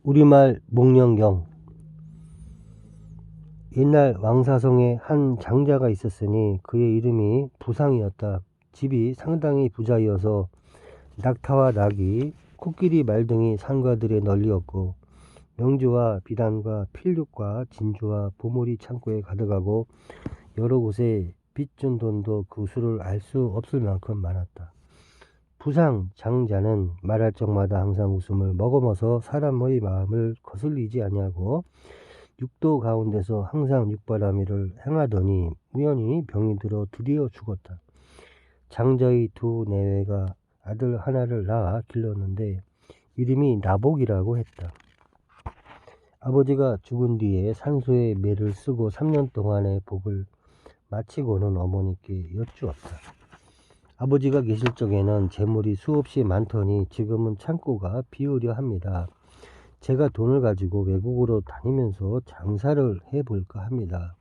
우리말 목령경. 옛날 왕사성에 한 장자가 있었으니 그의 이름이 부상이었다. 집이 상당히 부자이어서 낙타와 낙이, 코끼리, 말 등이 산과들에 널리었고 명주와 비단과 필육과 진주와 보물이 창고에 가득하고 여러 곳에 빚준 돈도 그 수를 알 수 없을 만큼 많았다. 부상 장자는 말할 적마다 항상 웃음을 머금어서 사람의 마음을 거슬리지 아니하고 육도 가운데서 항상 육바라밀을 행하더니 우연히 병이 들어 드디어 죽었다. 장자의 두 내외가 아들 하나를 낳아 길렀는데 이름이 나복이라고 했다. 아버지가 죽은 뒤에 산소에 매를 쓰고 3년 동안의 복을 마치고는 어머니께 여쭈었다. 아버지가 계실 적에는 재물이 수없이 많더니 지금은 창고가 비우려 합니다. 제가 돈을 가지고 외국으로 다니면서 장사를 해볼까 합니다.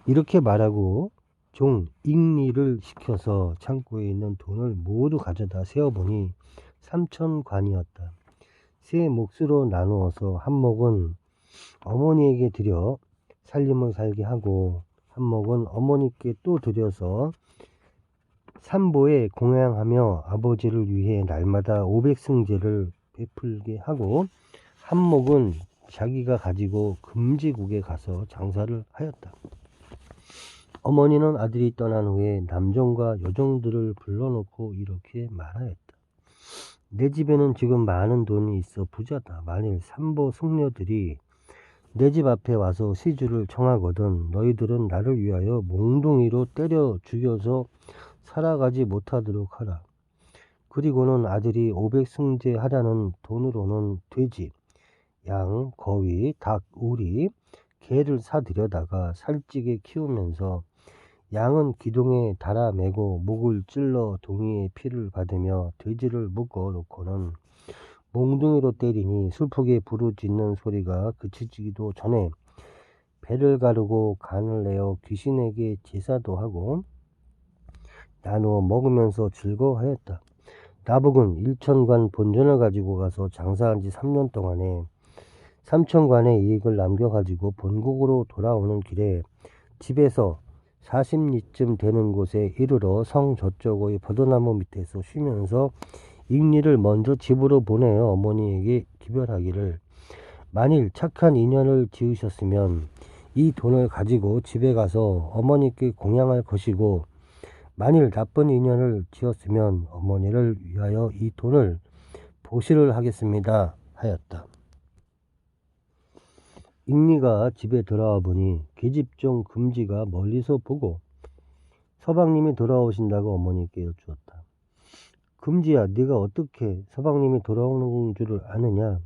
이렇게 말하고 종 잉리를 시켜서 창고에 있는 돈을 모두 가져다 세어보니 3,000관이었다. 세 몫으로 나누어서 한 몫은 어머니에게 드려 살림을 살게 하고 한 몫은 어머니께 또 드려서 삼보에 공양하며 아버지를 위해 날마다 500승제를 베풀게 하고 한 몫은 자기가 가지고 금지국에 가서 장사를 하였다. 어머니는 아들이 떠난 후에 남종과 여종들을 불러놓고 이렇게 말하였다. 내 집에는 지금 많은 돈이 있어 부자다. 만일 삼보 승려들이 내 집 앞에 와서 시주를 청하거든 너희들은 나를 위하여 몽둥이로 때려 죽여서 살아가지 못하도록 하라. 그리고는 아들이 500승제 하라는 돈으로는 돼지, 양, 거위, 닭, 오리, 개를 사들여다가 살찌게 키우면서 양은 기둥에 달아 매고 목을 찔러 동이의 피를 받으며 돼지를 묶어 놓고는 몽둥이로 때리니 슬프게 부르짖는 소리가 그치지기도 전에 배를 가르고 간을 내어 귀신에게 제사도 하고 나누어 먹으면서 즐거워하였다. 나복은 1,000관 본전을 가지고 가서 장사한 지 3년 동안에 3,000관의 이익을 남겨가지고 본국으로 돌아오는 길에 집에서 40리쯤 되는 곳에 이르러 성 저쪽의 버드나무 밑에서 쉬면서 잉리를 먼저 집으로 보내어 어머니에게 기별하기를 만일 착한 인연을 지으셨으면 이 돈을 가지고 집에 가서 어머니께 공양할 것이고 만일 나쁜 인연을 지었으면 어머니를 위하여 이 돈을 보시를 하겠습니다 하였다. 잉리가 집에 돌아와 보니 계집종 금지가 멀리서 보고 서방님이 돌아오신다고 어머니께 여쭈었다. 금지야, 네가 어떻게 서방님이 돌아오는 줄을 아느냐?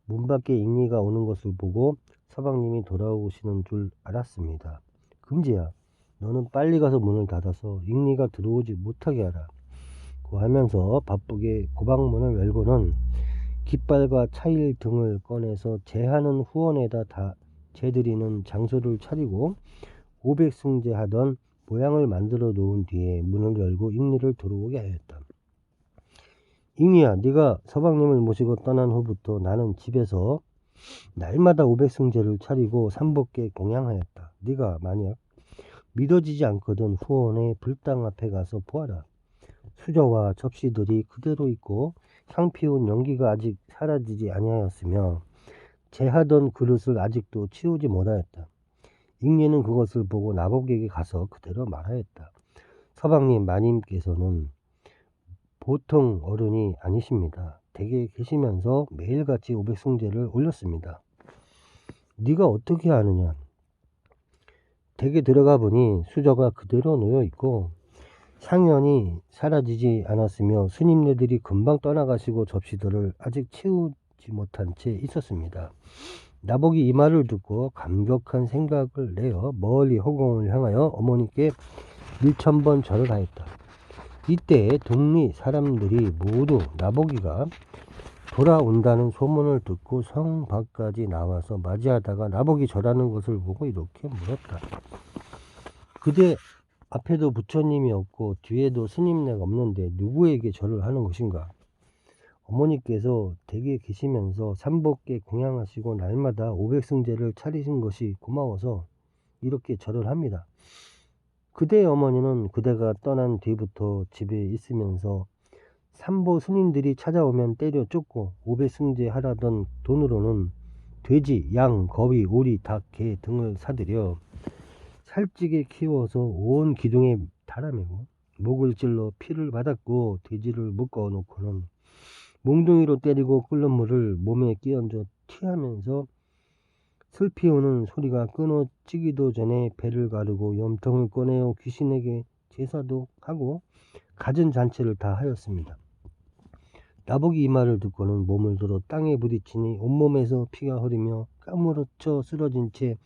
문 밖에 잉리가 오는 것을 보고 서방님이 돌아오시는 줄 알았습니다. 금지야, 너는 빨리 가서 문을 닫아서 잉리가 들어오지 못하게 하라. 고 하면서 바쁘게 고방문을 열고는 깃발과 차일 등을 꺼내서 제하는 후원에다 다 재드리는 장소를 차리고 500승제 하던 모양을 만들어 놓은 뒤에 문을 열고 잉리를 들어오게 하였다. 잉리야, 네가 서방님을 모시고 떠난 후부터 나는 집에서 날마다 500승제를 차리고 삼복께 공양하였다. 네가 만약 믿어지지 않거든 후원의 불당 앞에 가서 보아라. 수저와 접시들이 그대로 있고 향피운 연기가 아직 사라지지 아니하였으며 재하던 그릇을 아직도 치우지 못하였다. 잉리는 그것을 보고 나복에게 가서 그대로 말하였다. 서방님 마님께서는 보통 어른이 아니십니다. 댁에 계시면서 매일같이 500승제를 올렸습니다. 네가 어떻게 아느냐? 댁에 들어가 보니 수저가 그대로 놓여 있고 향연이 사라지지 않았으며 스님네들이 금방 떠나가시고 접시들을 아직 채우지 못한 채 있었습니다. 나복이 이 말을 듣고 감격한 생각을 내어 멀리 허공을 향하여 어머니께 1,000번 절을 하였다. 이때 동리 사람들이 모두 나복이가 돌아온다는 소문을 듣고 성 밖까지 나와서 맞이하다가 나복이 절하는 것을 보고 이렇게 물었다. 그대 앞에도 부처님이 없고 뒤에도 스님네가 없는데 누구에게 절을 하는 것인가? 어머니께서 댁에 계시면서 삼복께 공양하시고 날마다 500승제를 차리신 것이 고마워서 이렇게 절을 합니다. 그대의 어머니는 그대가 떠난 뒤부터 집에 있으면서 삼보 스님들이 찾아오면 때려 쫓고 500승제 하라던 돈으로는 돼지, 양, 거위, 오리, 닭, 개 등을 사들여 살찌게 키워서 온 기둥에 달아매고 목을 찔러 피를 받았고 돼지를 묶어 놓고는 몽둥이로 때리고 끓는 물을 몸에 끼얹어 티하면서 슬피 우는 소리가 끊어지기도 전에 배를 가르고 염통을 꺼내어 귀신에게 제사도 하고 갖은 잔치를 다 하였습니다. 나복이 이 말을 듣고는 몸을 들어 땅에 부딪히니 온몸에서 피가 흐르며 까무러쳐 쓰러진 채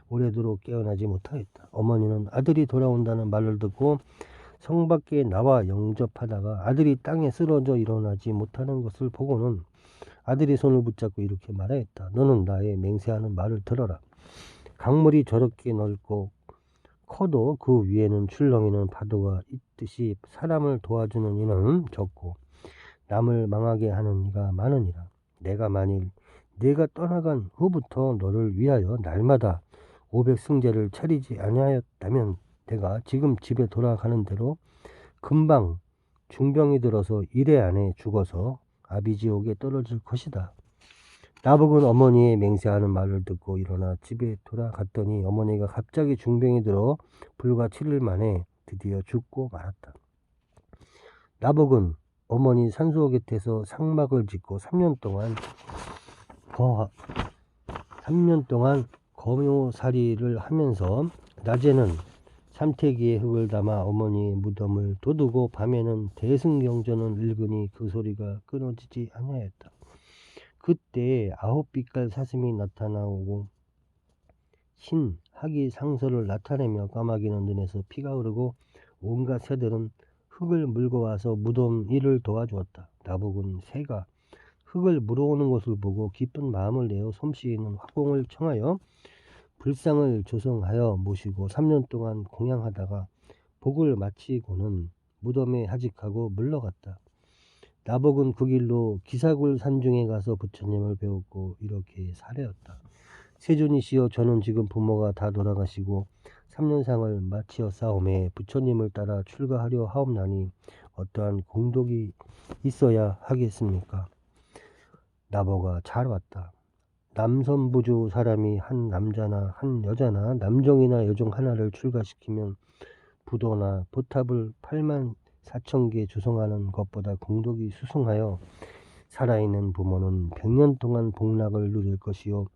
오래도록 깨어나지 못하였다. 어머니는 아들이 돌아온다는 말을 듣고 성 밖에 나와 영접하다가 아들이 땅에 쓰러져 일어나지 못하는 것을 보고는 아들이 손을 붙잡고 이렇게 말하였다. 너는 나의 맹세하는 말을 들어라. 강물이 저렇게 넓고 커도 그 위에는 출렁이는 파도가 있듯이 사람을 도와주는 이는 적고 남을 망하게 하는 이가 많으니라. 내가 만일 네가 떠나간 후부터 너를 위하여 날마다 500승제를 차리지 아니하였다면 내가 지금 집에 돌아가는 대로 금방 중병이 들어서 1회 안에 죽어서 아비지옥에 떨어질 것이다. 나복은 어머니의 맹세하는 말을 듣고 일어나 집에 돌아갔더니 어머니가 갑자기 중병이 들어 불과 7일 만에 드디어 죽고 말았다. 나복은 어머니 산소 곁에서 상막을 짓고 3년 동안 거묘살이를 하면서 낮에는 삼태기에 흙을 담아 어머니의 무덤을 돋우고 밤에는 대승경전을 읽으니 그 소리가 끊어지지 아니하였다. 그때 9빛깔 사슴이 나타나오고 신 학이 상서를 나타내며 까마귀는 눈에서 피가 흐르고 온갖 새들은 흙을 물고 와서 무덤 일을 도와주었다. 나복은 새가 흙을 물어오는 것을 보고 기쁜 마음을 내어 솜씨 있는 화공을 청하여 불상을 조성하여 모시고 3년 동안 공양하다가 복을 마치고는 무덤에 하직하고 물러갔다. 나복은 그 길로 기사굴 산중에 가서 부처님을 배웠고 이렇게 사례었다. 세존이시여, 저는 지금 부모가 다 돌아가시고 3년상을 마치었사오매 부처님을 따라 출가하려 하옵나니 어떠한 공덕이 있어야 하겠습니까? 나보가 잘 왔다. 남선부주 사람이 한 남자나 한 여자나 남종이나 여종 하나를 출가시키면 부도나 보탑을 84,000개 조성하는 것보다 공덕이 수승하여 살아있는 부모는 100년 동안 복락을 누릴 것이요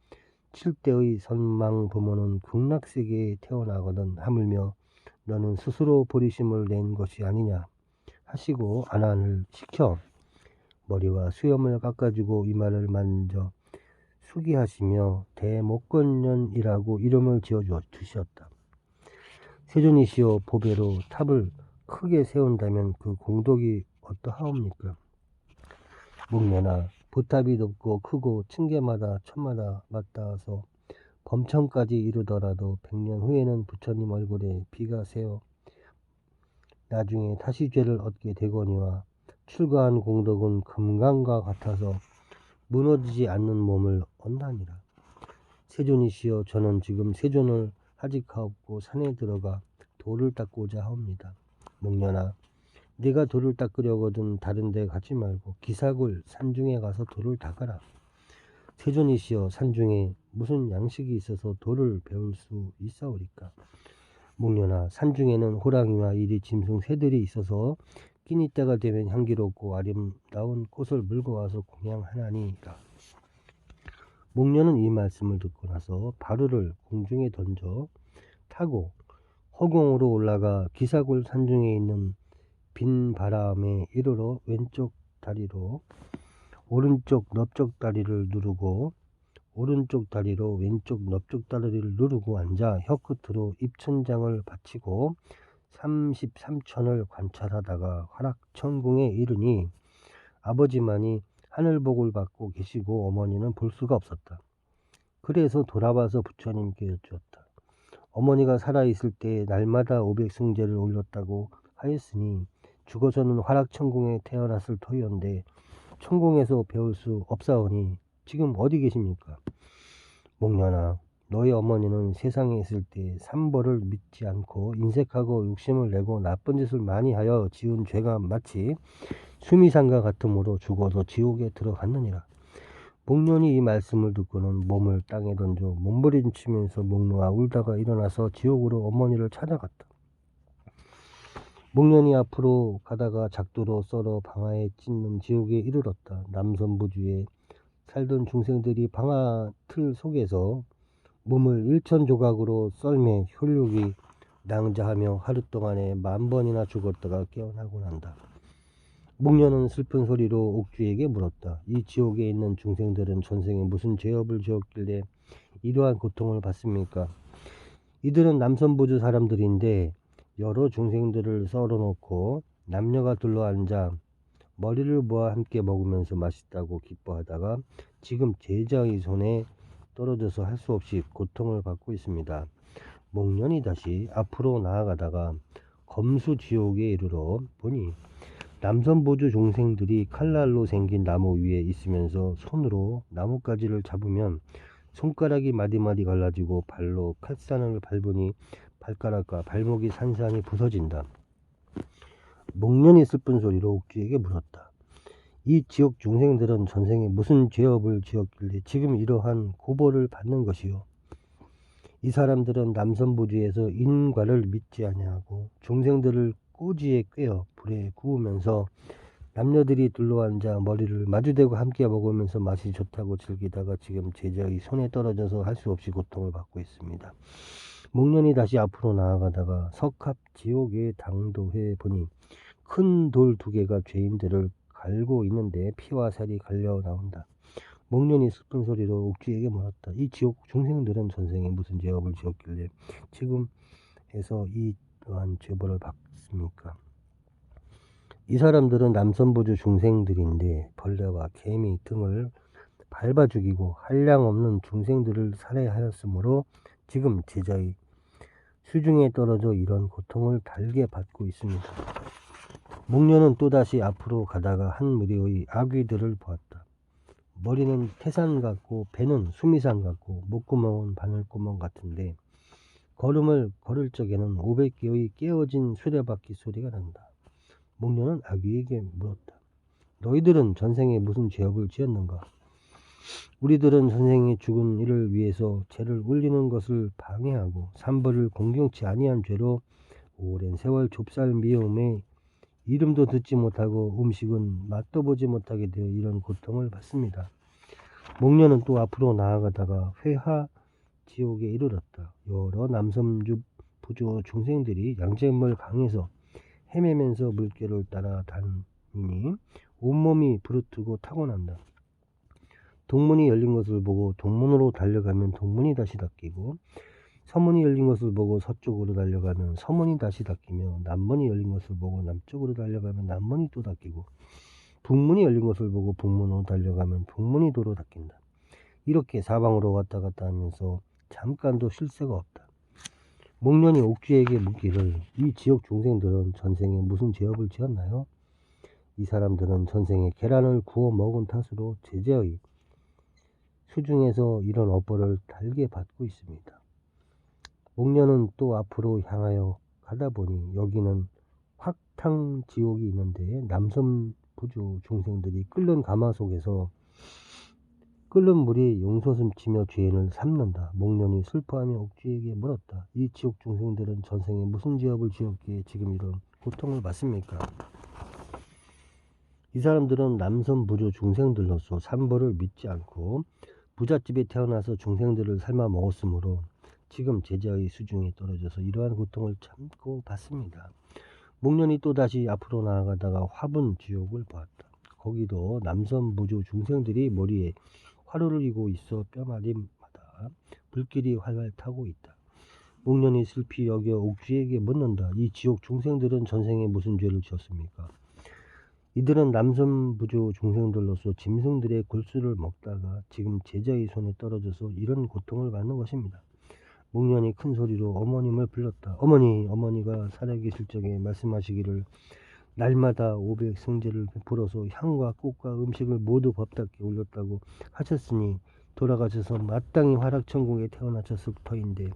7대의 선망 부모는 극락세계에 태어나거든 하물며 너는 스스로 보리심을 낸 것이 아니냐 하시고 안안을 시켜 머리와 수염을 깎아주고 이마를 만져 수기하시며 대목건년이라고 이름을 지어 주셨다. 세존이시여, 보배로 탑을 크게 세운다면 그 공덕이 어떠하옵니까? 목련아, 보탑이 높고 크고 층계마다 천마다 맞닿아서 범천까지 이르더라도 100년 후에는 부처님 얼굴에 비가 새어 나중에 다시 죄를 얻게 되거니와 출가한 공덕은 금강과 같아서 무너지지 않는 몸을 얻나니라. 세존이시여, 저는 지금 세존을 하직하옵고 산에 들어가 돌을 닦고자 하옵니다. 목련아, 네가 돌을 닦으려거든 다른 데 가지 말고 기사굴 산중에 가서 돌을 닦아라. 세존이시여, 산중에 무슨 양식이 있어서 돌을 배울 수 있사오리까? 목련아, 산중에는 호랑이와 이리 짐승 새들이 있어서 끼니 때가 되면 향기롭고 아름다운 꽃을 물고 와서 공양하나니라. 목련은 이 말씀을 듣고 나서 바루를 공중에 던져 타고 허공으로 올라가 기사굴 산중에 있는 빈 바람에 이르러 왼쪽 다리로 오른쪽 넓적 다리를 누르고 오른쪽 다리로 왼쪽 넓적 다리를 누르고 앉아 혀끝으로 입천장을 받치고 33천을 관찰하다가 화락천궁에 이르니 아버지만이 하늘복을 받고 계시고 어머니는 볼 수가 없었다. 그래서 돌아와서 부처님께 여쭈었다. 어머니가 살아있을 때 날마다 500승제를 올렸다고 하였으니 죽어서는 화락천궁에 태어났을 터이온데 천공에서 배울 수 없사오니 지금 어디 계십니까? 목련아, 너희 어머니는 세상에 있을 때 삼벌을 믿지 않고 인색하고 욕심을 내고 나쁜 짓을 많이 하여 지은 죄가 마치 수미산과 같으므로 죽어서 지옥에 들어갔느니라. 목련이 이 말씀을 듣고는 몸을 땅에 던져 몸부림치면서 목놓아 울다가 일어나서 지옥으로 어머니를 찾아갔다. 목련이 앞으로 가다가 작두로 썰어 방아에 찢는 지옥에 이르렀다. 남선부주에 살던 중생들이 방아 틀 속에서 몸을 1000조각으로 썰매 혈육이 낭자하며 하루 동안에 10,000번이나 죽었다가 깨어나고 난다. 목련은 슬픈 소리로 옥주에게 물었다. 이 지옥에 있는 중생들은 전생에 무슨 죄업을 지었길래 이러한 고통을 받습니까? 이들은 남선부주 사람들인데 여러 중생들을 썰어놓고 남녀가 둘러앉아 머리를 모아 함께 먹으면서 맛있다고 기뻐하다가 지금 제자의 손에 떨어져서 할 수 없이 고통을 받고 있습니다. 목련이 다시 앞으로 나아가다가 검수지옥에 이르러 보니 남선부주 중생들이 칼날로 생긴 나무 위에 있으면서 손으로 나뭇가지를 잡으면 손가락이 마디마디 갈라지고 발로 칼산을 밟으니 발가락과 발목이 산산이 부서진다. 목련이 슬픈 소리로 옥주에게 물었다. 이 지옥 중생들은 전생에 무슨 죄업을 지었길래 지금 이러한 고벌을 받는 것이요? 이 사람들은 남선부주에서 인과를 믿지 아니하고 중생들을 꼬지에 꿰어 불에 구우면서 남녀들이 둘러앉아 머리를 마주대고 함께 먹으면서 맛이 좋다고 즐기다가 지금 제자의 손에 떨어져서 할 수 없이 고통을 받고 있습니다. 목련이 다시 앞으로 나아가다가 석합지옥에 당도해 보니 큰 돌 2개가 죄인들을 갈고 있는데 피와 살이 갈려 나온다. 목련이 슬픈 소리로 옥주에게 물었다. 이 지옥 중생들은 전생에 무슨 죄업을 지었길래 지금에서 이러한 죄벌을 받습니까? 이 사람들은 남선부주 중생들인데 벌레와 개미 등을 밟아 죽이고 한량 없는 중생들을 살해하였으므로 지금 제자의 수중에 떨어져 이런 고통을 달게 받고 있습니다. 목련은 또다시 앞으로 가다가 한 무리의 아귀들을 보았다. 머리는 태산 같고 배는 수미산 같고 목구멍은 바늘구멍 같은데 걸음을 걸을 적에는 500개의 깨어진 수레바퀴 소리가 난다. 목련은 아귀에게 물었다. 너희들은 전생에 무슨 죄업을 지었는가? 우리들은 전생에 죽은 이를 위해서 죄를 올리는 것을 방해하고 삼벌을 공경치 아니한 죄로 오랜 세월 좁쌀 미움에 이름도 듣지 못하고 음식은 맛도 보지 못하게 되어 이런 고통을 받습니다. 목련은 또 앞으로 나아가다가 회하 지옥에 이르렀다. 여러 남선부주 중생들이 양잿물 강에서 헤매면서 물결을 따라 다니니 온몸이 부르트고 타고난다. 동문이 열린 것을 보고 동문으로 달려가면 동문이 다시 닫히고 서문이 열린 것을 보고 서쪽으로 달려가면 서문이 다시 닫히며 남문이 열린 것을 보고 남쪽으로 달려가면 남문이 또 닫히고 북문이 열린 것을 보고 북문으로 달려가면 북문이 도로 닫힌다. 이렇게 사방으로 왔다 갔다 하면서 잠깐도 쉴 새가 없다. 목련이 옥주에게 묻기를 이 지옥 중생들은 전생에 무슨 죄업을 지었나요? 이 사람들은 전생에 계란을 구워 먹은 탓으로 제자의 수중에서 이런 업벌을 달게 받고 있습니다. 목련은 또 앞으로 향하여 가다 보니 여기는 확탕지옥이 있는데 남선부주 중생들이 끓는 가마 속에서 끓는 물이 용솟음 치며 죄인을 삶는다. 목련이 슬퍼하며 옥주에게 물었다. 이 지옥 중생들은 전생에 무슨 죄업을 지었기에 지금 이런 고통을 받습니까? 이 사람들은 남선부주 중생들로서 삼벌을 믿지 않고 부잣집에 태어나서 중생들을 삶아 먹었으므로 지금 제자의 수중에 떨어져서 이러한 고통을 참고 받습니다. 목련이 또다시 앞으로 나아가다가 화분 지옥을 보았다. 거기도 남선부주 중생들이 머리에 화로를 이고 있어 뼈마디마다 불길이 활활 타고 있다. 목련이 슬피 여겨 옥주에게 묻는다. 이 지옥 중생들은 전생에 무슨 죄를 지었습니까? 이들은 남선부주 중생들로서 짐승들의 골수를 먹다가 지금 제자의 손에 떨어져서 이런 고통을 받는 것입니다. 목련이 큰 소리로 어머님을 불렀다. 어머니가 살아계실 적에 말씀하시기를 날마다 500승제를 베풀어서 향과 꽃과 음식을 모두 법답게 올렸다고 하셨으니 돌아가셔서 마땅히 화락천국에 태어나셨을 터인데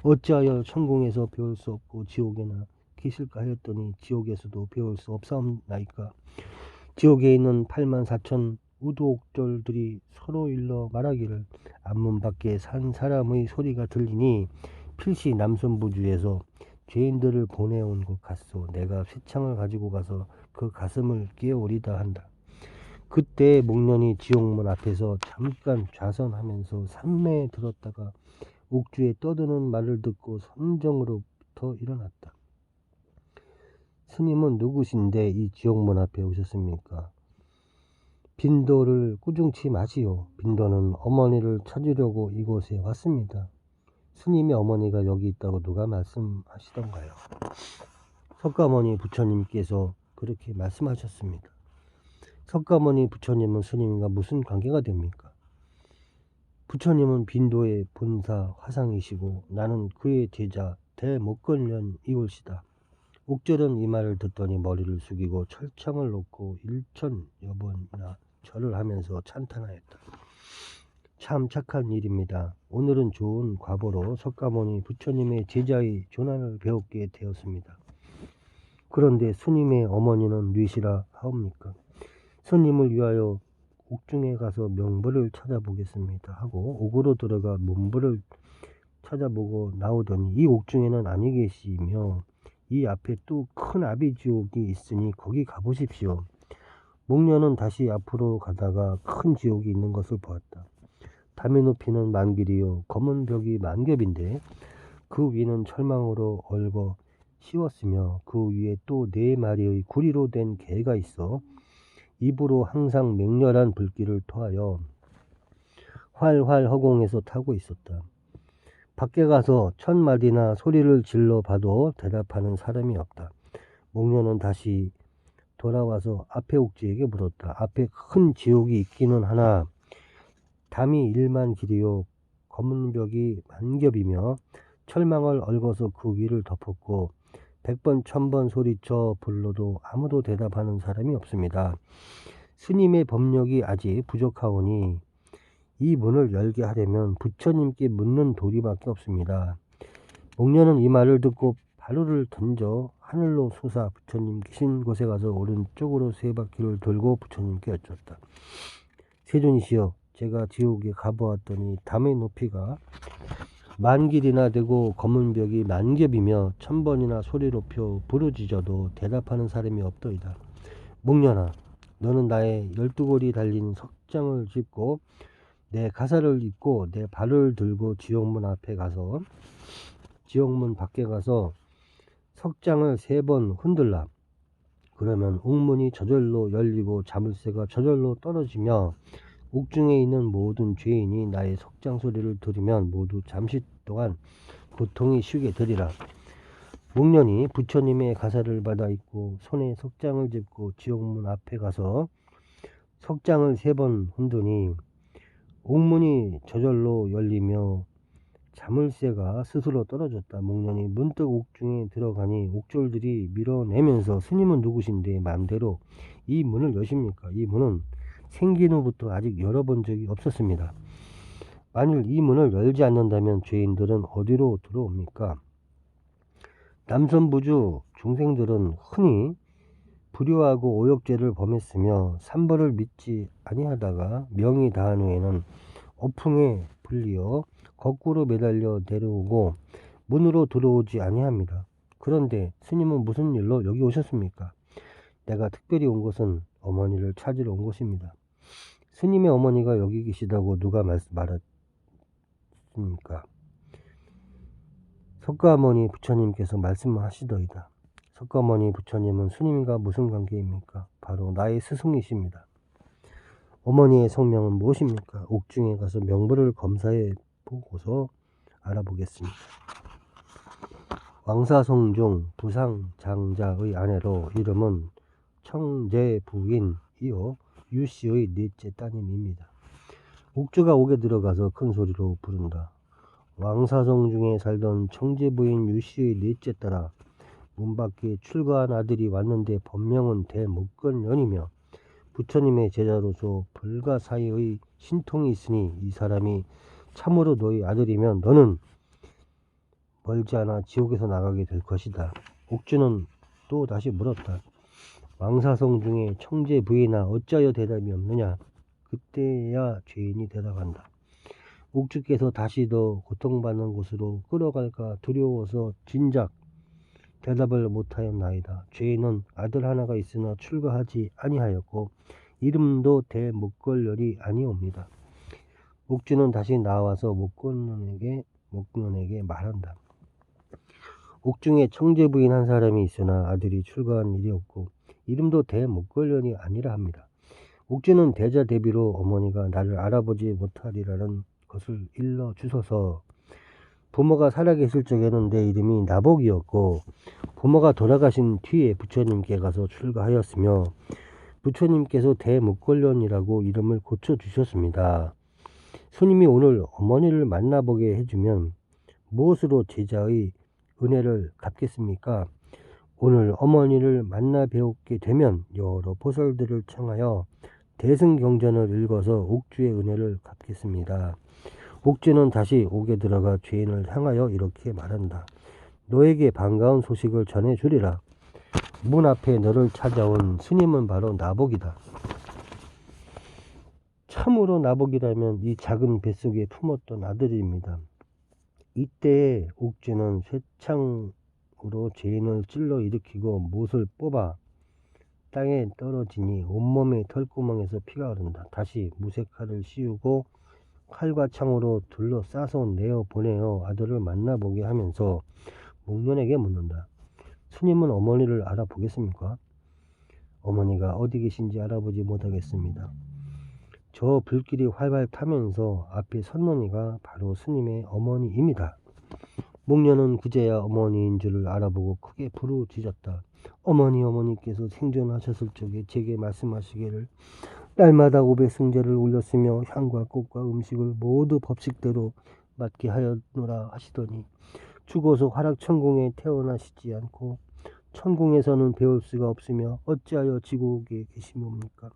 어찌하여 천궁에서 배울 수 없고 지옥에나 계실까 하였더니 지옥에서도 배울 수 없사옵나이까. 지옥에 있는 84,000 우두옥졸들이 서로 일러 말하기를 앞문 밖에 산 사람의 소리가 들리니 필시 남선부주에서 죄인들을 보내온 것 같소. 내가 쇠창을 가지고 가서 그 가슴을 깨우리다 한다. 그때 목련이 지옥문 앞에서 잠깐 좌선하면서 산매에 들었다가 옥주에 떠드는 말을 듣고 선정으로부터 일어났다. 스님은 누구신데 이 지옥문 앞에 오셨습니까? 빈도를 꾸중치 마시오. 빈도는 어머니를 찾으려고 이곳에 왔습니다. 스님의 어머니가 여기 있다고 누가 말씀하시던가요? 석가모니 부처님께서 그렇게 말씀하셨습니다. 석가모니 부처님은 스님과 무슨 관계가 됩니까? 부처님은 빈도의 본사 화상이시고 나는 그의 제자 대목걸련 이올시다. 옥절은 이 말을 듣더니 머리를 숙이고 철창을 놓고 1000여 번이나 절을 하면서 찬탄하였다. 참 착한 일입니다. 오늘은 좋은 과보로 석가모니 부처님의 제자의 조난을 배웠게 되었습니다. 그런데 스님의 어머니는 뉘시라 하옵니까? 스님을 위하여 옥중에 가서 명부를 찾아보겠습니다 하고 옥으로 들어가 문부를 찾아보고 나오더니 이 옥중에는 아니 계시며 이 앞에 또 큰 아비지옥이 있으니 거기 가보십시오. 목련은 다시 앞으로 가다가 큰 지옥이 있는 것을 보았다. 담의 높이는 만길이요 검은 벽이 만겹인데 그 위는 철망으로 얽어 씌웠으며 그 위에 또 4마리의 구리로 된 개가 있어 입으로 항상 맹렬한 불길을 토하여 활활 허공에서 타고 있었다. 밖에 가서 1000마디나 소리를 질러 봐도 대답하는 사람이 없다. 목련은 다시 돌아와서 앞에 옥지에게 물었다. 앞에 큰 지옥이 있기는 하나 담이 1만 길이요 검은 벽이 만겹이며 철망을 얽어서 그 위를 덮었고 100번 1000번 소리쳐 불러도 아무도 대답하는 사람이 없습니다. 스님의 법력이 아직 부족하오니 이 문을 열게 하려면 부처님께 묻는 도리밖에 없습니다. 목련은 이 말을 듣고 발로를 던져 하늘로 솟아 부처님 계신 곳에 가서 오른쪽으로 3바퀴를 돌고 부처님께 여쭙다. 세존이시여, 제가 지옥에 가보았더니 담의 높이가 10,000길이나 되고 검은 벽이 만겹이며 1000번이나 소리 높여 부르짖어도 대답하는 사람이 없더이다. 목련아, 너는 나의 12골이 달린 석장을 짚고 내 가사를 입고 내 발을 들고 지옥문 밖에 가서 석장을 3번 흔들라. 그러면 옥문이 저절로 열리고 자물쇠가 저절로 떨어지며 옥중에 있는 모든 죄인이 나의 석장 소리를 들으면 모두 잠시 동안 고통이 쉬게 되리라. 목련이 부처님의 가사를 받아 입고 손에 석장을 짚고 지옥문 앞에 가서 석장을 3번 흔드니 옥문이 저절로 열리며 자물쇠가 스스로 떨어졌다. 목련이 문득 옥중에 들어가니 옥졸들이 밀어내면서 스님은 누구신데 마음대로 이 문을 여십니까? 이 문은 생긴 후부터 아직 열어본 적이 없었습니다. 만일 이 문을 열지 않는다면 죄인들은 어디로 들어옵니까? 남선부주 중생들은 흔히 불효하고 오욕죄를 범했으며 삼벌을 믿지 아니하다가 명이 다한 후에는 어풍에 불리어 거꾸로 매달려 내려오고 문으로 들어오지 아니합니다. 그런데 스님은 무슨 일로 여기 오셨습니까? 내가 특별히 온 것은 어머니를 찾으러 온 것입니다. 스님의 어머니가 여기 계시다고 누가 말했습니까? 석가모니 부처님께서 말씀하시더이다. 석가모니 부처님은 스님과 무슨 관계입니까? 바로 나의 스승이십니다. 어머니의 성명은 무엇입니까? 옥중에 가서 명부를 검사해 보고서 알아보겠습니다. 왕사성중 부상장자의 아내로 이름은 청제부인이요 유씨의 넷째 따님입니다. 옥주가 옥에 들어가서 큰 소리로 부른다. 왕사성중에 살던 청제부인 유씨의 넷째 딸아, 문 밖에 출가한 아들이 왔는데 본명은 대목걸년이며 부처님의 제자로서 불가사의의 신통이 있으니 이 사람이 참으로 너희 아들이면 너는 멀지 않아 지옥에서 나가게 될 것이다. 옥주는 또 다시 물었다. 왕사성 중에 청제 부이나 어찌하여 대답이 없느냐. 그때야 죄인이 대답한다. 옥주께서 다시 더 고통받는 곳으로 끌어갈까 두려워서 진작 대답을 못하였나이다. 죄인은 아들 하나가 있으나 출가하지 아니하였고 이름도 대목걸열이 아니옵니다. 옥주는 다시 나와서 목걸년에게 말한다. 옥중에 청제부인 한 사람이 있으나 아들이 출가한 일이 없고 이름도 대목걸년이 아니라 합니다. 옥주는 대자 대비로 어머니가 나를 알아보지 못하리라는 것을 일러 주소서. 부모가 살아계실 적에는 내 이름이 나복이었고 부모가 돌아가신 뒤에 부처님께 가서 출가하였으며 부처님께서 대목걸년이라고 이름을 고쳐주셨습니다. 스님이 오늘 어머니를 만나보게 해주면 무엇으로 제자의 은혜를 갚겠습니까? 오늘 어머니를 만나 배우게 되면 여러 보살들을 청하여 대승경전을 읽어서 옥주의 은혜를 갚겠습니다. 옥주는 다시 옥에 들어가 죄인을 향하여 이렇게 말한다. 너에게 반가운 소식을 전해주리라. 문 앞에 너를 찾아온 스님은 바로 나복이다. 참으로 나복이라면 이 작은 뱃속에 품었던 아들입니다. 이때 옥주는 쇠창으로 죄인을 찔러 일으키고 못을 뽑아 땅에 떨어지니 온몸의 털구멍에서 피가 흐른다. 다시 무쇠칼을 씌우고 칼과 창으로 둘러싸서 내어보내어 아들을 만나보게 하면서 목련에게 묻는다. 스님은 어머니를 알아보겠습니까? 어머니가 어디 계신지 알아보지 못하겠습니다. 저 불길이 활활 타면서 앞에 섰노니가 바로 스님의 어머니입니다. 목련은 그제야 어머니인 줄을 알아보고 크게 부르짖었다. 어머니께서 생존하셨을 적에 제게 말씀하시기를 날마다 500승제를 올렸으며 향과 꽃과 음식을 모두 법식대로 맞게 하였노라 하시더니 죽어서 화락천궁에 태어나시지 않고 천궁에서는 배울 수가 없으며 어찌하여 지옥에 계시옵니까?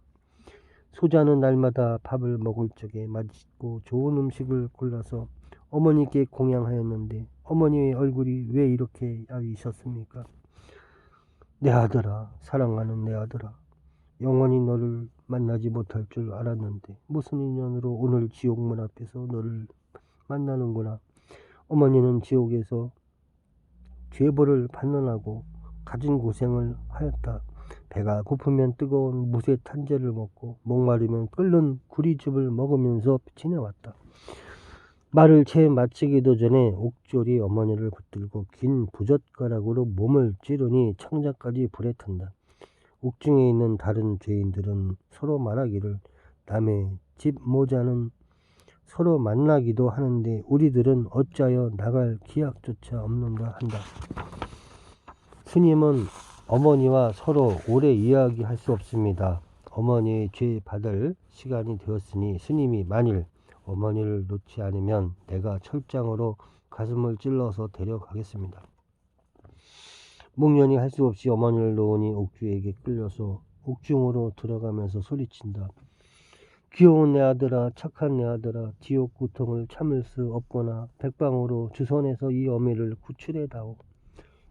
소자는 날마다 밥을 먹을 적에 맛있고 좋은 음식을 골라서 어머니께 공양하였는데 어머니의 얼굴이 왜 이렇게 야위셨습니까? 내 아들아, 사랑하는 내 아들아, 영원히 너를 만나지 못할 줄 알았는데 무슨 인연으로 오늘 지옥문 앞에서 너를 만나는구나. 어머니는 지옥에서 죄벌을 받느라고 가진 고생을 하였다. 배가 고프면 뜨거운 무쇠 탄재를 먹고 목마르면 끓는 구리즙을 먹으면서 지내왔다. 말을 채 마치기도 전에 옥졸이 어머니를 붙들고 긴 부젓가락으로 몸을 찌르니 창자까지 불에 탄다. 옥중에 있는 다른 죄인들은 서로 말하기를 남의 집 모자는 서로 만나기도 하는데 우리들은 어찌하여 나갈 기약조차 없는가 한다. 스님은 어머니와 서로 오래 이야기할 수 없습니다. 어머니의 죄 받을 시간이 되었으니 스님이 만일 어머니를 놓지 않으면 내가 철장으로 가슴을 찔러서 데려가겠습니다. 목련이 할 수 없이 어머니를 놓으니 옥주에게 끌려서 옥중으로 들어가면서 소리친다. 귀여운 내 아들아, 착한 내 아들아, 지옥 고통을 참을 수 없거나 백방으로 주선해서 이 어미를 구출해다오.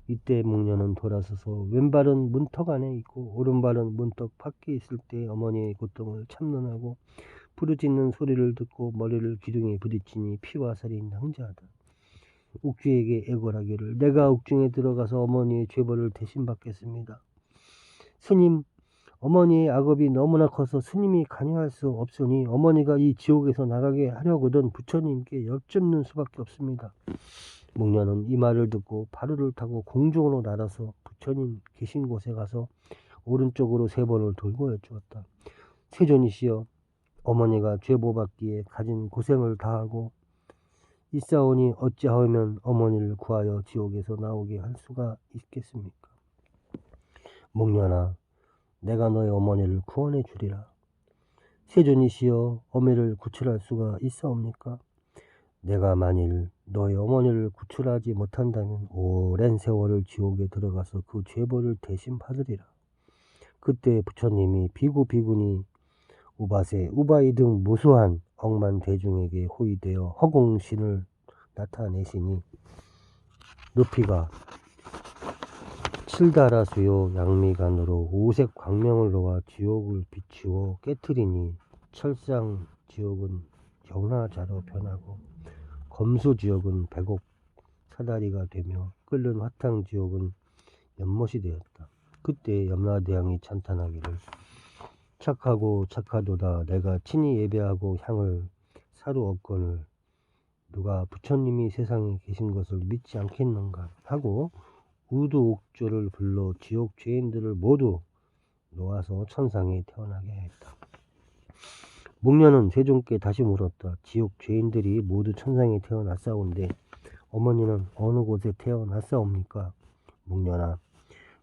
이때 목련은 돌아서서 왼발은 문턱 안에 있고 오른발은 문턱 밖에 있을 때 어머니의 고통을 참론하고 부르짖는 소리를 듣고 머리를 기둥에 부딪히니 피와 살이 낭자하다. 옥주에게 애걸하기를 내가 옥중에 들어가서 어머니의 죄벌을 대신 받겠습니다. 스님, 어머니의 악업이 너무나 커서 스님이 관여할 수 없으니 어머니가 이 지옥에서 나가게 하려거든 부처님께 여쭙는 수밖에 없습니다. 목련은 이 말을 듣고 바루를 타고 공중으로 날아서 부처님 계신 곳에 가서 오른쪽으로 3번을 돌고 여쭈었다. 세존이시여, 어머니가 죄보받기에 가진 고생을 다하고 있사오니 어찌하면 어머니를 구하여 지옥에서 나오게 할 수가 있겠습니까? 목련아, 내가 너의 어머니를 구원해 주리라. 세존이시여, 어미를 구출할 수가 있사옵니까? 내가 만일 너의 어머니를 구출하지 못한다면 오랜 세월을 지옥에 들어가서 그 죄벌을 대신 받으리라. 그때 부처님이 비구비구니 우바세 우바이 등 무수한 억만 대중에게 호위되어 허공신을 나타내시니 높이가 7다라 수요 양미간으로 오색 광명을 놓아 지옥을 비추어 깨트리니 철상 지옥은 영하자로 변하고 검수 지옥은 백옥 사다리가 되며 끓는 화탕 지옥은 연못이 되었다. 그때 염라대왕이 찬탄하기를 착하고 착하도다. 내가 친히 예배하고 향을 사루 얻거늘 누가 부처님이 세상에 계신 것을 믿지 않겠는가 하고 우두옥조를 불러 지옥 죄인들을 모두 놓아서 천상에 태어나게 했다. 목련은 세존께 다시 물었다. 지옥 죄인들이 모두 천상에 태어났사온데 어머니는 어느 곳에 태어났사옵니까? 목련아,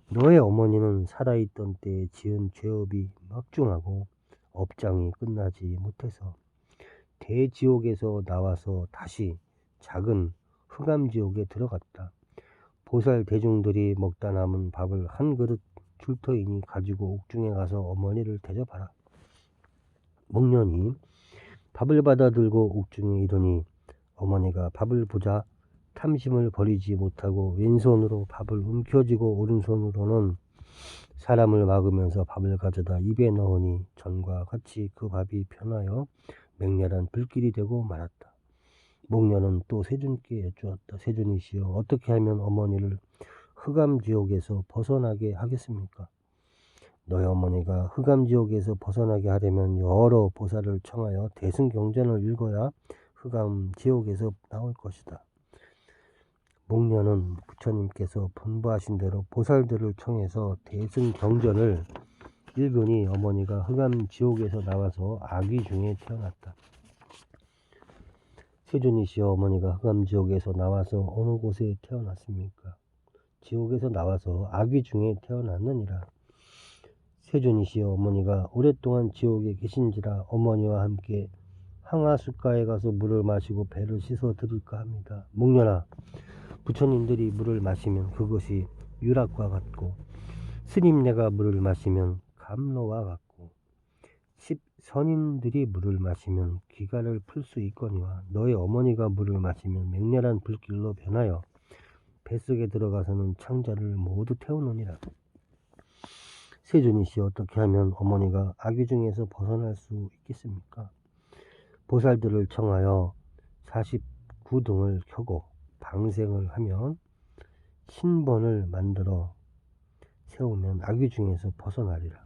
너의 어머니는 살아있던 때에 지은 죄업이 막중하고 업장이 끝나지 못해서 대지옥에서 나와서 다시 작은 흑암지옥에 들어갔다. 보살 대중들이 먹다 남은 밥을 한 그릇 줄 터이니 가지고 옥중에 가서 어머니를 대접하라. 목련이 밥을 받아 들고 옥중에 이르니 어머니가 밥을 보자 탐심을 버리지 못하고 왼손으로 밥을 움켜쥐고 오른손으로는 사람을 막으면서 밥을 가져다 입에 넣으니 전과 같이 그 밥이 변하여 맹렬한 불길이 되고 말았다. 목련은 또 세존께 여쭈었다. 세존이시여, 어떻게 하면 어머니를 흑암지옥에서 벗어나게 하겠습니까? 너희 어머니가 흑암지옥에서 벗어나게 하려면 여러 보살을 청하여 대승경전을 읽어야 흑암지옥에서 나올 것이다. 목련은 부처님께서 분부하신 대로 보살들을 청해서 대승경전을 읽으니 어머니가 흑암지옥에서 나와서 아기 중에 태어났다. 세존이시여, 어머니가 흑암지옥에서 나와서 어느 곳에 태어났습니까? 지옥에서 나와서 아기 중에 태어났느니라. 세존이시여, 어머니가 오랫동안 지옥에 계신지라 어머니와 함께 항아숫가에 가서 물을 마시고 배를 씻어 드릴까 합니다. 목련아, 부처님들이 물을 마시면 그것이 유락과 같고 스님네가 물을 마시면 감로와 같고 십선인들이 물을 마시면 기가를 풀 수 있거니와 너의 어머니가 물을 마시면 맹렬한 불길로 변하여 뱃속에 들어가서는 창자를 모두 태우느니라. 세존이시여, 어떻게 하면 어머니가 아기 중에서 벗어날 수 있겠습니까? 보살들을 청하여 49등을 켜고 방생을 하면 신번을 만들어 세우면 아기 중에서 벗어나리라.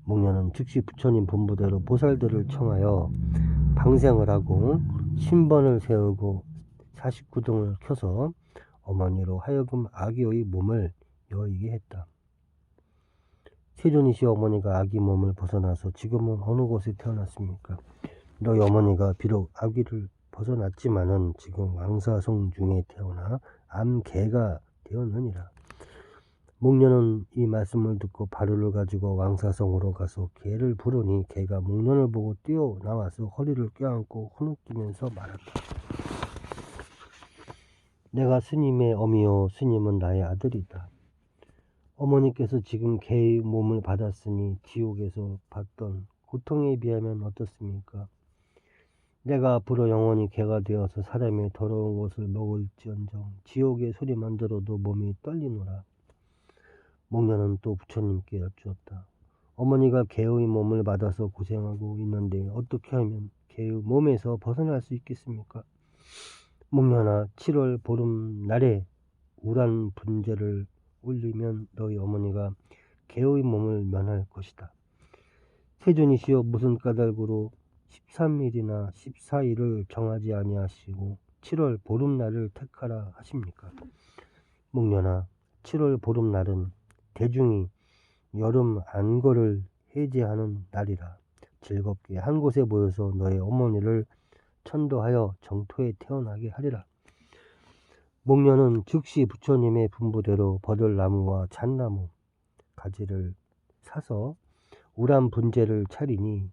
목련은 즉시 부처님 분부대로 보살들을 청하여 방생을 하고 신번을 세우고 49등을 켜서 어머니로 하여금 아기의 몸을 여의게 했다. 세존이시여, 어머니가 아기 몸을 벗어나서 지금은 어느 곳에 태어났습니까? 너희 어머니가 비록 아기를 벗어났지만은 지금 왕사성 중에 태어나 암개가 되었느니라. 목련은 이 말씀을 듣고 바루를 가지고 왕사성으로 가서 개를 부르니 개가 목련을 보고 뛰어나와서 허리를 껴안고 흐느끼면서 말했다. 내가 스님의 어미요, 스님은 나의 아들이다. 어머니께서 지금 개의 몸을 받았으니 지옥에서 받던 고통에 비하면 어떻습니까? 내가 앞으로 영원히 개가 되어서 사람의 더러운 것을 먹을지언정 지옥의 소리만 들어도 몸이 떨리노라. 목련은 또 부처님께 여쭈었다. 어머니가 개의 몸을 받아서 고생하고 있는데 어떻게 하면 개의 몸에서 벗어날 수 있겠습니까? 목련아, 7월 보름날에 우란 분재를 올리면 너희 어머니가 개의 몸을 면할 것이다. 세존이시여, 무슨 까닭으로 13일이나 14일을 정하지 아니하시고 7월 보름날을 택하라 하십니까? 목련아, 7월 보름날은 대중이 여름 안거를 해제하는 날이라 즐겁게 한 곳에 모여서 너의 어머니를 천도하여 정토에 태어나게 하리라. 목련은 즉시 부처님의 분부대로 버들나무와 잣나무 가지를 사서 우란 분재를 차리니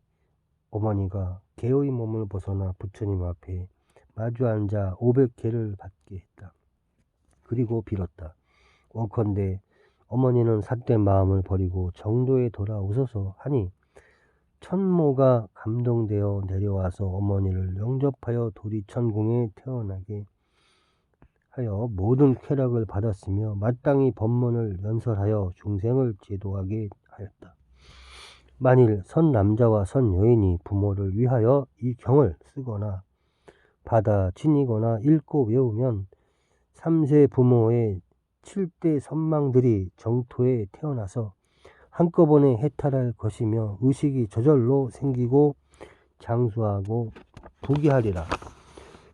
어머니가 개의 몸을 벗어나 부처님 앞에 마주 앉아 500개를 받게 했다. 그리고 빌었다. 원컨대 어머니는 삿된 마음을 버리고 정도에 돌아오소서 하니 천모가 감동되어 내려와서 어머니를 영접하여 도리천궁에 태어나게 하여 모든 쾌락을 받았으며 마땅히 법문을 연설하여 중생을 제도하게 하였다. 만일 선 남자와 선 여인이 부모를 위하여 이 경을 쓰거나 받아 지니거나 읽고 외우면 3세 부모의 7대 선망들이 정토에 태어나서 한꺼번에 해탈할 것이며 의식이 저절로 생기고 장수하고 부귀하리라.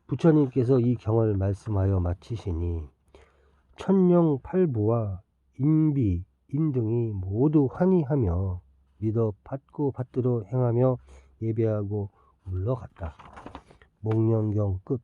부처님께서 이 경을 말씀하여 마치시니 천령 팔부와 인비, 인등이 모두 환희하며 믿어 받고 받들어 행하며 예배하고 물러갔다. 목련경 끝.